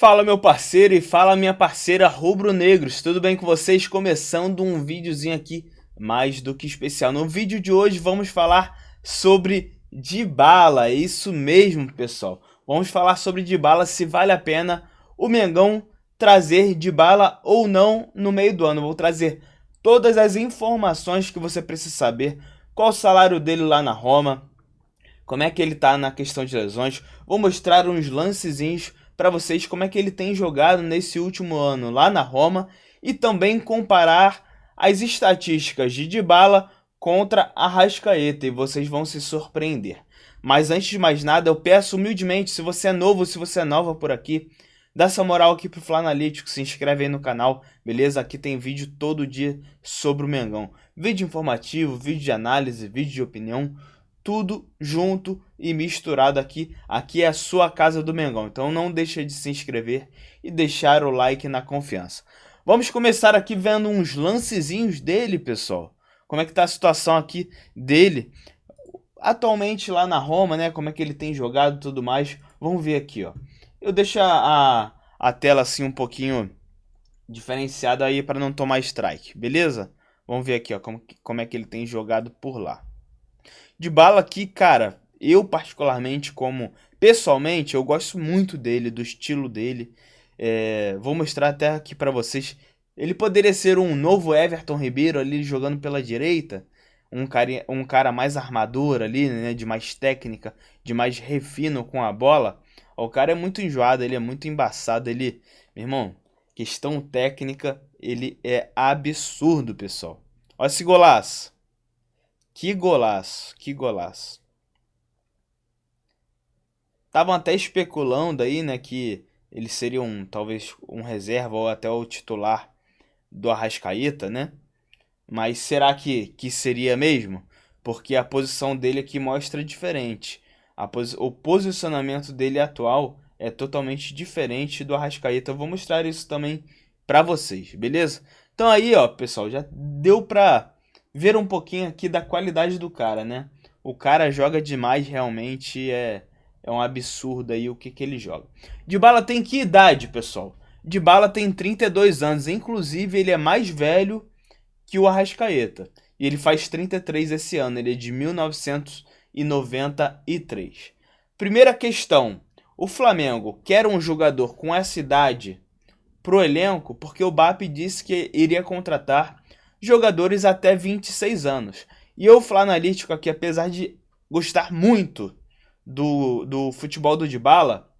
Fala meu parceiro e fala minha parceira rubro-negros, tudo bem com vocês? Começando um videozinho aqui mais do que especial. No vídeo de hoje vamos falar sobre Dybala, é isso mesmo pessoal. Vamos falar sobre Dybala, se vale a pena o Mengão trazer Dybala ou não no meio do ano. Vou trazer todas as informações que você precisa saber, qual o salário dele lá na Roma, como é que ele tá na questão de lesões. Vou mostrar uns lancezinhos para vocês como é que ele tem jogado nesse último ano lá na Roma e também comparar as estatísticas de Dybala contra Arrascaeta e vocês vão se surpreender. Mas antes de mais nada, eu peço humildemente, se você é novo, se você é nova por aqui, dá essa moral aqui pro Flanalytics, se inscreve aí no canal, beleza? Aqui tem vídeo todo dia sobre o Mengão. Vídeo informativo, vídeo de análise, vídeo de opinião, tudo junto e misturado aqui. Aqui é a sua casa do Mengão, então não deixa de se inscrever e deixar o like na confiança. Vamos começar aqui vendo uns lancezinhos dele, pessoal. Como é que tá a situação aqui dele atualmente lá na Roma, né? Como é que ele tem jogado e tudo mais. Vamos ver aqui, ó. Eu deixo a tela assim um pouquinho diferenciada aí para não tomar strike, beleza? Vamos ver aqui, ó, como é que ele tem jogado por lá. Dybala aqui, cara, eu particularmente, pessoalmente, eu gosto muito dele, do estilo dele. Vou mostrar até aqui pra vocês. Ele poderia ser um novo Everton Ribeiro ali jogando pela direita. Um cara mais armador ali, né, de mais técnica, de mais refino com a bola. O cara é muito enjoado, ele é muito embaçado. Meu irmão, questão técnica, ele é absurdo, pessoal. Olha esse golaço. Que golaço, que golaço. Estavam até especulando aí, né, que ele seria talvez um reserva ou até o titular do Arrascaeta, né? Mas será que seria mesmo? Porque a posição dele aqui mostra diferente. O posicionamento dele atual é totalmente diferente do Arrascaeta. Eu vou mostrar isso também pra vocês, beleza? Então aí, ó, pessoal, já deu pra ver um pouquinho aqui da qualidade do cara, né? O cara joga demais, realmente é um absurdo aí o que ele joga. Dybala tem que idade, pessoal? Dybala tem 32 anos, inclusive ele é mais velho que o Arrascaeta. E ele faz 33 esse ano, ele é de 1993. Primeira questão, o Flamengo quer um jogador com essa idade pro elenco porque o BAP disse que iria contratar jogadores até 26 anos. E eu, Flanalytics aqui, apesar de gostar muito do futebol do Dybala,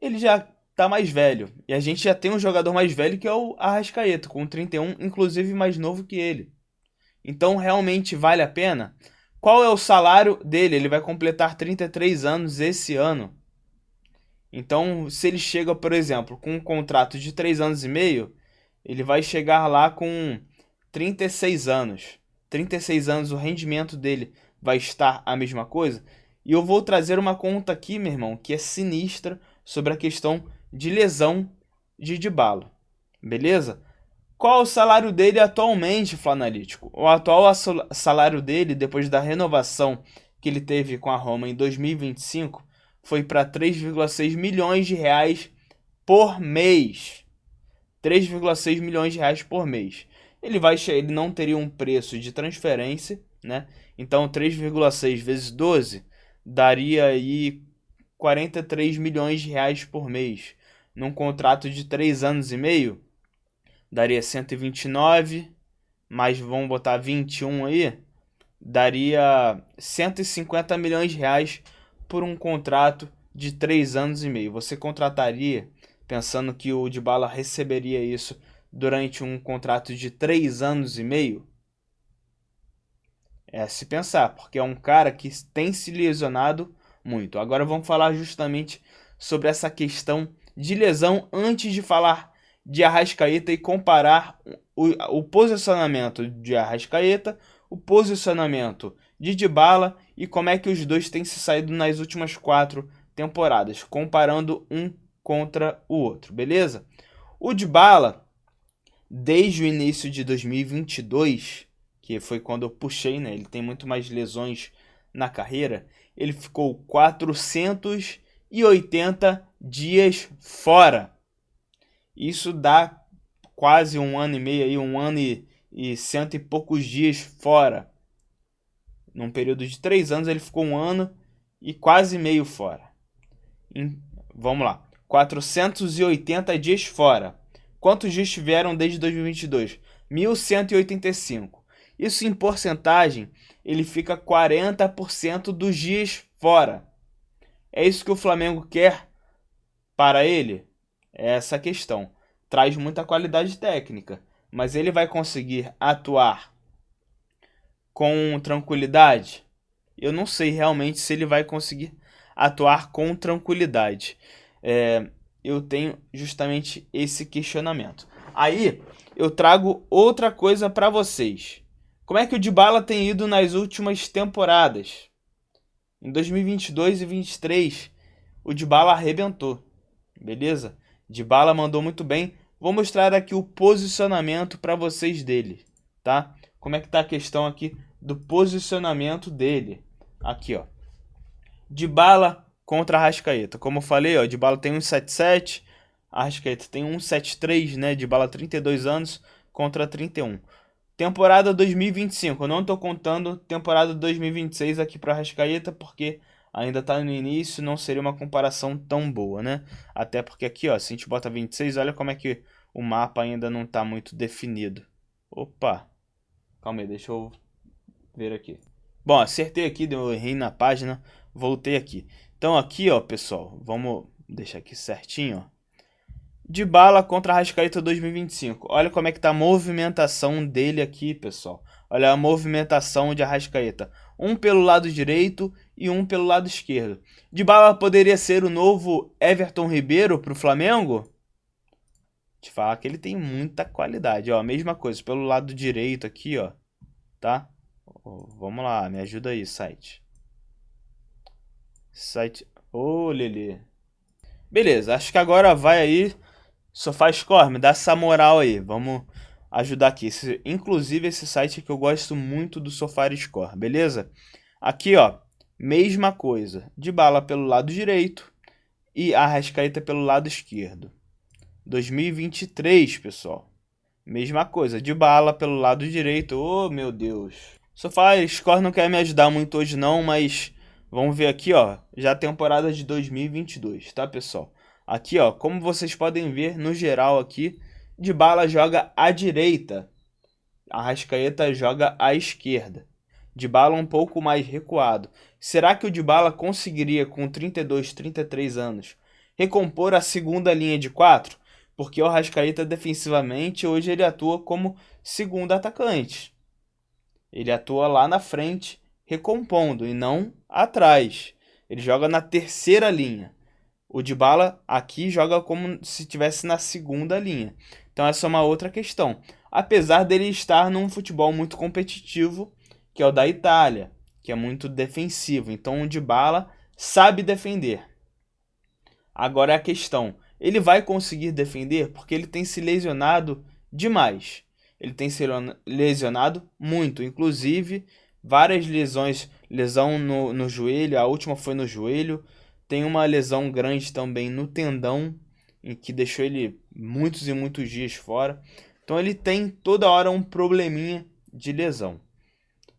ele já tá mais velho. E a gente já tem um jogador mais velho que é o Arrascaeta, com 31, inclusive mais novo que ele. Então realmente vale a pena? Qual é o salário dele? Ele vai completar 33 anos esse ano. Então, se ele chega, por exemplo, com um contrato de 3 anos e meio, ele vai chegar lá com 36 anos. 36 anos, o rendimento dele vai estar a mesma coisa. E eu vou trazer uma conta aqui, meu irmão, que é sinistra sobre a questão de lesão de Dybala. Beleza? Qual o salário dele atualmente, Flanalytico? O atual salário dele, depois da renovação que ele teve com a Roma em 2025, foi para 3,6 milhões de reais por mês. 3,6 milhões de reais por mês. Ele não teria um preço de transferência, né? Então 3,6 vezes 12 daria aí 43 milhões de reais por mês. Num contrato de 3 anos e meio, daria 129, mas vamos botar 21 aí, daria 150 milhões de reais por um contrato de 3 anos e meio. Você contrataria pensando que o Dybala receberia isso durante um contrato de 3 anos e meio? É se pensar, porque é um cara que tem se lesionado muito. Agora vamos falar justamente sobre essa questão de lesão antes de falar de Arrascaeta e comparar o posicionamento de Arrascaeta, o posicionamento de Dybala e como é que os dois têm se saído nas últimas 4 temporadas, comparando um contra o outro, beleza? O Dybala, desde o início de 2022, que foi quando eu puxei, né? Ele tem muito mais lesões na carreira. Ele ficou 480 dias fora. Isso dá quase um ano e meio, aí, um ano e cento e poucos dias fora. Num período de 3 anos ele ficou um ano e quase meio fora. Vamos lá, 480 dias fora. Quantos dias tiveram desde 2022? 1.185. Isso em porcentagem, ele fica 40% dos dias fora. É isso que o Flamengo quer para ele? É essa a questão. Traz muita qualidade técnica, mas ele vai conseguir atuar com tranquilidade? Eu não sei realmente se ele vai conseguir atuar com tranquilidade. Eu tenho justamente esse questionamento. Aí eu trago outra coisa para vocês. Como é que o Dybala tem ido nas últimas temporadas? Em 2022 e 2023, o Dybala arrebentou, beleza? Dybala mandou muito bem. Vou mostrar aqui o posicionamento para vocês dele, tá? Como é que tá a questão aqui do posicionamento dele? Aqui, ó. Dybala contra Arrascaeta. Como eu falei, ó, Dybala tem 1,77, Arrascaeta tem 1,73, né? Dybala 32 anos contra 31. Temporada 2025. Eu não tô contando temporada 2026 aqui para Arrascaeta porque ainda tá no início, não seria uma comparação tão boa, né? Até porque aqui, ó, se a gente bota 26, olha como é que o mapa ainda não tá muito definido. Opa. Calma aí, deixa eu ver aqui. Bom, acertei aqui, deu errei na página, voltei aqui. Então aqui, ó, pessoal, vamos deixar aqui certinho, ó. Dybala contra Arrascaeta 2025. Olha como é que tá a movimentação dele aqui, pessoal. Olha a movimentação de Arrascaeta. Um pelo lado direito e um pelo lado esquerdo. Dybala poderia ser o novo Everton Ribeiro para o Flamengo? Te falar que ele tem muita qualidade. Ó, a mesma coisa, pelo lado direito aqui, ó. Tá? Vamos lá, me ajuda aí, site. Ô, Lelê. Beleza, acho que agora vai aí. SofaScore, me dá essa moral aí. Vamos ajudar aqui. Inclusive, esse site que eu gosto muito do SofaScore, beleza? Aqui, ó, mesma coisa. Dybala pelo lado direito e Arrascaeta pelo lado esquerdo. 2023, pessoal. Mesma coisa. Dybala pelo lado direito. Oh, meu Deus. SofaScore não quer me ajudar muito hoje não, mas vamos ver aqui, ó. Já a temporada de 2022, tá, pessoal? Aqui, ó, como vocês podem ver, no geral aqui, Dybala joga à direita, Arrascaeta joga à esquerda. Dybala um pouco mais recuado. Será que o Dybala conseguiria, com 32, 33 anos, recompor a segunda linha de 4? Porque o Arrascaeta, defensivamente, hoje ele atua como segundo atacante. Ele atua lá na frente, recompondo, e não atrás. Ele joga na terceira linha. O Dybala aqui joga como se estivesse na segunda linha. Então essa é uma outra questão. Apesar dele estar num futebol muito competitivo, que é o da Itália, que é muito defensivo. Então o Dybala sabe defender. Agora é a questão, ele vai conseguir defender porque ele tem se lesionado demais. Ele tem se lesionado muito, inclusive várias lesões, lesão no joelho, a última foi no joelho. Tem uma lesão grande também no tendão, em que deixou ele muitos e muitos dias fora. Então ele tem toda hora um probleminha de lesão.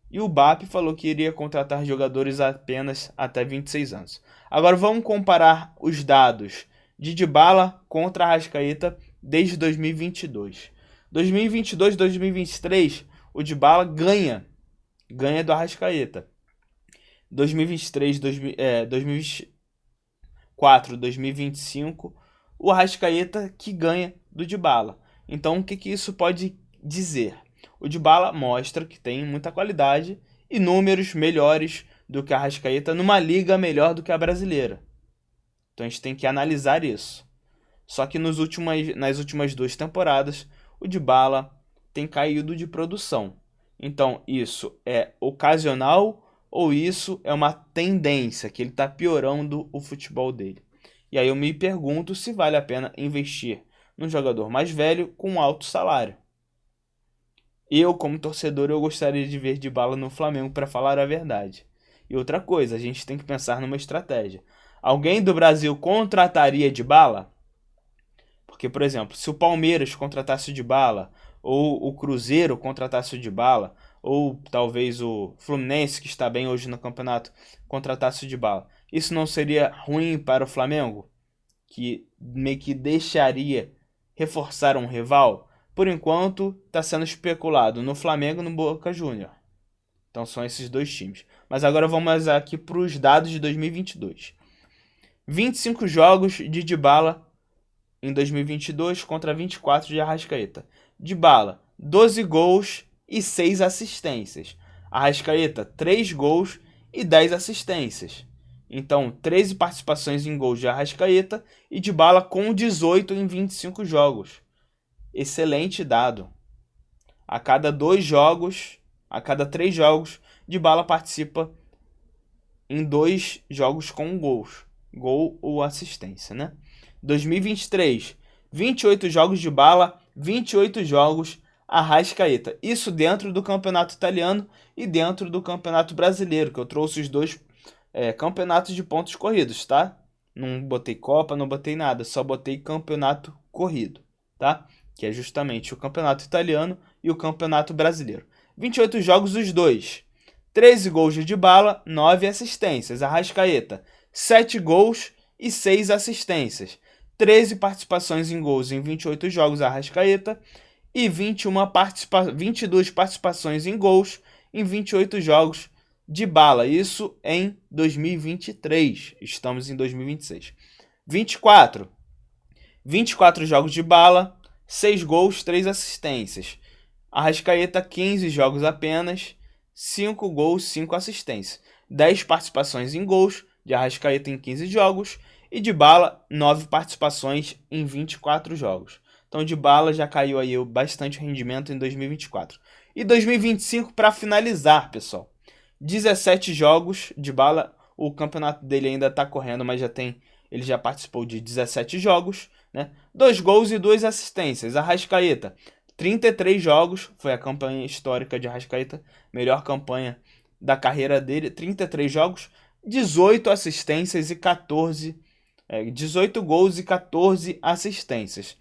E o BAP falou que iria contratar jogadores apenas até 26 anos. Agora vamos comparar os dados de Dybala contra Arrascaeta desde 2022. 2022 2023, o Dybala ganha do Arrascaeta. 2023, 2024, 2025, o Arrascaeta que ganha do Dybala. Então o que isso pode dizer? O Dybala mostra que tem muita qualidade e números melhores do que a Arrascaeta numa liga melhor do que a brasileira. Então a gente tem que analisar isso. Só que nas últimas 2 temporadas, o Dybala tem caído de produção. Então isso é ocasional ou isso é uma tendência, que ele está piorando o futebol dele? E aí eu me pergunto se vale a pena investir num jogador mais velho com alto salário. Eu, como torcedor, eu gostaria de ver Dybala no Flamengo, para falar a verdade. E outra coisa, a gente tem que pensar numa estratégia. Alguém do Brasil contrataria Dybala? Porque, por exemplo, se o Palmeiras contratasse o Dybala, ou o Cruzeiro contratasse o Dybala, ou talvez o Fluminense, que está bem hoje no campeonato, contratasse o Dybala, isso não seria ruim para o Flamengo? Que meio que deixaria reforçar um rival? Por enquanto, está sendo especulado no Flamengo e no Boca Juniors. Então são esses dois times. Mas agora vamos aqui para os dados de 2022. 25 jogos de Dybala em 2022 contra 24 de Arrascaeta. Dybala, 12 gols e 6 assistências. Arrascaeta, 3 gols e 10 assistências. Então, 13 participações em gols de Arrascaeta e Dybala com 18 em 25 jogos. Excelente dado. A cada 3 jogos, Dybala participa em 2 jogos com gols. Gol ou assistência, né? 2023, 28 jogos de Dybala, 28 jogos Arrascaeta. Isso dentro do campeonato italiano e dentro do campeonato brasileiro, que eu trouxe os dois campeonatos de pontos corridos, tá? Não botei Copa, não botei nada, só botei campeonato corrido, tá? Que é justamente o campeonato italiano e o campeonato brasileiro. 28 jogos os dois. 13 gols de Dybala, 9 assistências. Arrascaeta, 7 gols e 6 assistências. 13 participações em gols em 28 jogos Arrascaeta e 22 participações em gols em 28 jogos Dybala. Isso em 2023. Estamos em 2026. 24 jogos de Dybala, 6 gols, 3 assistências. Arrascaeta, 15 jogos apenas, 5 gols, 5 assistências. 10 participações em gols de Arrascaeta em 15 jogos e Dybala 9 participações em 24 jogos. Então Dybala já caiu aí bastante rendimento em 2024. E 2025 para finalizar, pessoal. 17 jogos, Dybala, o campeonato dele ainda está correndo, mas ele já participou de 17 jogos, né? 2 gols e 2 assistências. Arrascaeta, 33 jogos, foi a campanha histórica de Arrascaeta, melhor campanha da carreira dele, 33 jogos, 18 assistências e 18 gols e 14 assistências.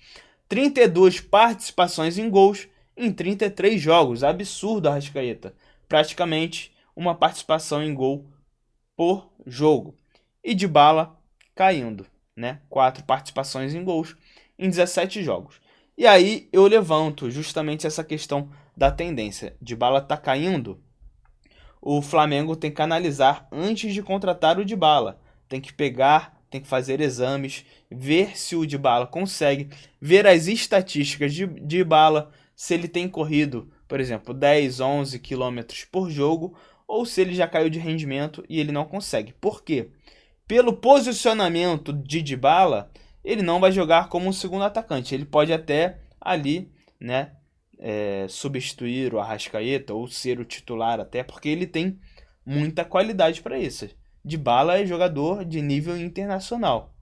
32 participações em gols em 33 jogos. Absurdo, Arrascaeta. Praticamente uma participação em gol por jogo. E Dybala caindo, né? 4 participações em gols em 17 jogos. E aí eu levanto justamente essa questão da tendência. Dybala está caindo. O Flamengo tem que analisar antes de contratar o Dybala. Tem que pegar, tem que fazer exames, ver se o Dybala consegue, ver as estatísticas de Dybala, se ele tem corrido, por exemplo, 10, 11 quilômetros por jogo, ou se ele já caiu de rendimento e ele não consegue. Por quê? Pelo posicionamento de Dybala, ele não vai jogar como um segundo atacante. Ele pode até ali, né, substituir o Arrascaeta ou ser o titular até, porque ele tem muita qualidade para isso. Dybala é jogador de nível internacional.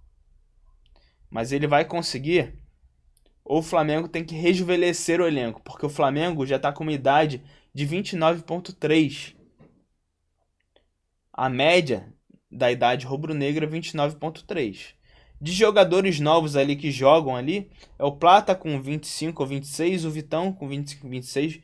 Mas ele vai conseguir? Ou o Flamengo tem que rejuvenescer o elenco, porque o Flamengo já está com uma idade de 29,3. A média da idade rubro-negra é 29,3. De jogadores novos ali que jogam ali, é o Plata com 25 ou 26, o Vitão com 25 26,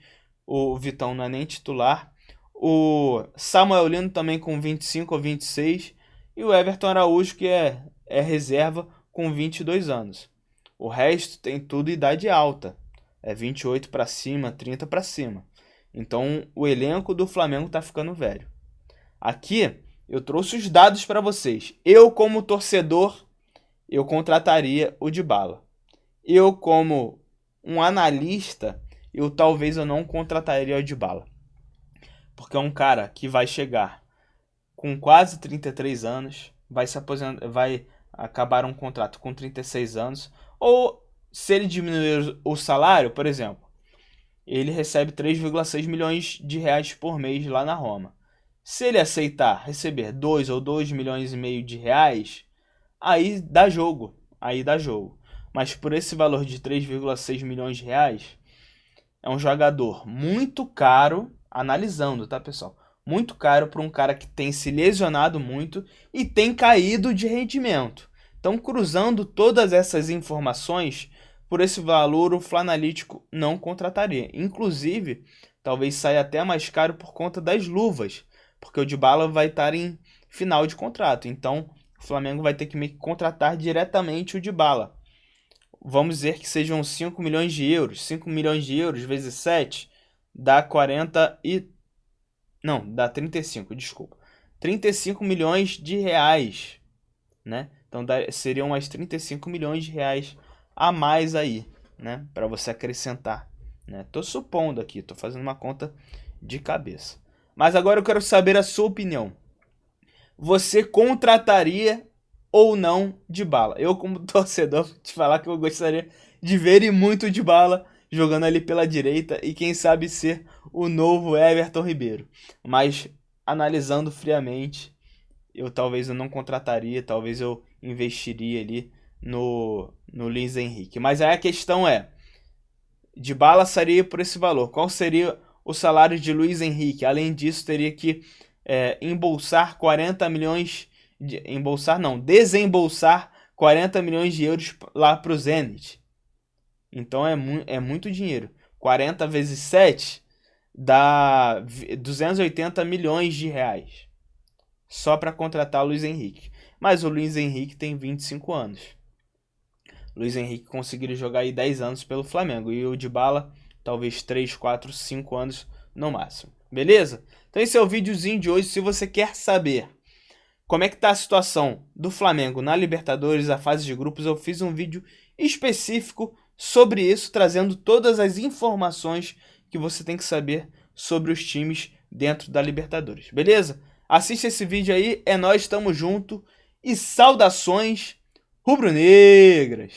o Vitão não é nem titular, o Samuel Lino também com 25 ou 26, e o Everton Araújo, que é reserva, com 22 anos. O resto tem tudo idade alta, é 28 para cima, 30 para cima. Então o elenco do Flamengo está ficando velho. Aqui eu trouxe os dados para vocês. Eu, como torcedor, eu contrataria o Dybala. Eu, como um analista, talvez eu não contrataria o Dybala. Porque é um cara que vai chegar com quase 33 anos, vai se aposentar, vai acabar um contrato com 36 anos, ou se ele diminuir o salário, por exemplo, ele recebe 3,6 milhões de reais por mês lá na Roma. Se ele aceitar receber 2 ou 2 milhões e meio de reais, aí dá jogo. Mas por esse valor de 3,6 milhões de reais, é um jogador muito caro, analisando, tá, pessoal? muito caro para um cara que tem se lesionado muito e tem caído de rendimento. Então, cruzando todas essas informações, por esse valor o Flanalítico não contrataria. Inclusive, talvez saia até mais caro por conta das luvas, porque o Dybala vai estar em final de contrato. Então, o Flamengo vai ter que meio que contratar diretamente o Dybala. Vamos dizer que sejam 5 milhões de euros. 5 milhões de euros vezes 7 dá 40 e... Não, dá 35, desculpa. 35 milhões de reais, né? Então seriam mais 35 milhões de reais a mais aí, né? Para você acrescentar, né? Tô supondo aqui, tô fazendo uma conta de cabeça. Mas agora eu quero saber a sua opinião. Você contrataria ou não Dybala? Eu, como torcedor, vou te falar que eu gostaria de ver e muito Dybala jogando ali pela direita e quem sabe ser o novo Everton Ribeiro. Mas analisando friamente, talvez eu não contrataria, talvez eu investiria ali no Luiz Henrique. Mas aí a questão é, Dybala sairia por esse valor. Qual seria o salário de Luiz Henrique? Além disso, teria que embolsar 40 milhões... desembolsar 40 milhões de euros lá para o Zenit. Então é muito dinheiro. 40 vezes 7 dá 280 milhões de reais. Só para contratar o Luiz Henrique. Mas o Luiz Henrique tem 25 anos. O Luiz Henrique conseguiria jogar aí 10 anos pelo Flamengo. E o Dybala, talvez 3, 4, 5 anos no máximo. Beleza? Então esse é o videozinho de hoje. Se você quer saber como é que tá a situação do Flamengo na Libertadores, a fase de grupos, eu fiz um vídeo específico sobre isso, trazendo todas as informações que você tem que saber sobre os times dentro da Libertadores, beleza? Assiste esse vídeo aí, é nóis, tamo junto e saudações rubro-negras!